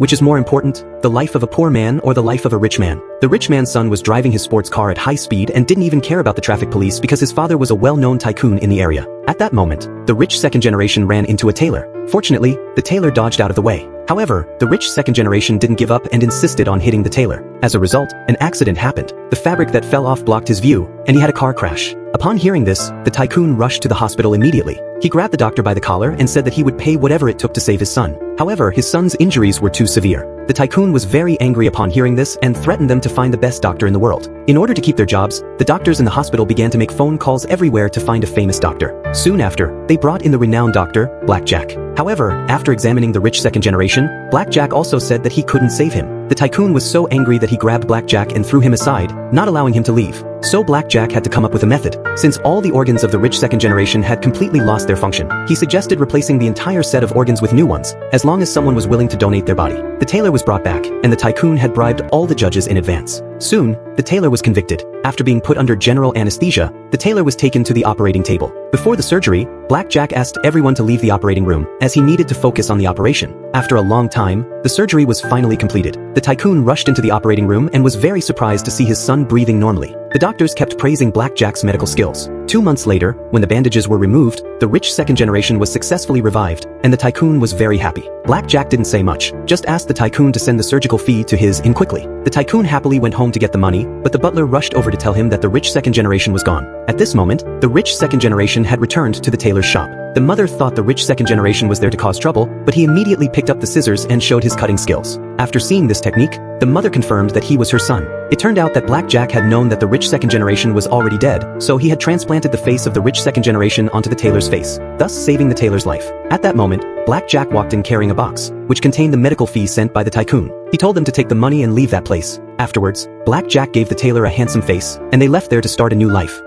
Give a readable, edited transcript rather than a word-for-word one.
Which is more important, the life of a poor man or the life of a rich man? The rich man's son was driving his sports car at high speed and didn't even care about the traffic police because his father was a well-known tycoon in the area. At that moment, the rich second generation ran into a tailor. Fortunately, the tailor dodged out of the way. However, the rich second generation didn't give up and insisted on hitting the tailor. As a result, an accident happened. The fabric that fell off blocked his view, and he had a car crash. Upon hearing this, the tycoon rushed to the hospital immediately. He grabbed the doctor by the collar and said that he would pay whatever it took to save his son. However, his son's injuries were too severe. The tycoon was very angry upon hearing this and threatened them to find the best doctor in the world. In order to keep their jobs, the doctors in the hospital began to make phone calls everywhere to find a famous doctor. Soon after, they brought in the renowned doctor, Blackjack. However, after examining the rich second generation, Blackjack also said that he couldn't save him. The tycoon was so angry that he grabbed Blackjack and threw him aside, not allowing him to leave. So Blackjack had to come up with a method. Since all the organs of the rich second generation had completely lost their function, he suggested replacing the entire set of organs with new ones, as long as someone was willing to donate their body. The tailor was brought back, and the tycoon had bribed all the judges in advance. Soon, the tailor was convicted. After being put under general anesthesia, the tailor was taken to the operating table. Before the surgery, Blackjack asked everyone to leave the operating room, as he needed to focus on the operation. After a long time, the surgery was finally completed. The tycoon rushed into the operating room and was very surprised to see his son breathing normally. The doctors kept praising Blackjack's medical skills. 2 months later, when the bandages were removed, the rich second generation was successfully revived, and the tycoon was very happy. Blackjack didn't say much, just asked the tycoon to send the surgical fee to his inn quickly. The tycoon happily went home to get the money, but the butler rushed over to tell him that the rich second generation was gone. At this moment, the rich second generation had returned to the tailor's shop. The mother thought the rich second generation was there to cause trouble, but he immediately picked up the scissors and showed his cutting skills. After seeing this technique, the mother confirmed that he was her son. It turned out that Blackjack had known that the rich second generation was already dead, so he had transplanted the face of the rich second generation onto the tailor's face, thus saving the tailor's life. At that moment, Blackjack walked in carrying a box, which contained the medical fee sent by the tycoon. He told them to take the money and leave that place. Afterwards, Blackjack gave the tailor a handsome face, and they left there to start a new life.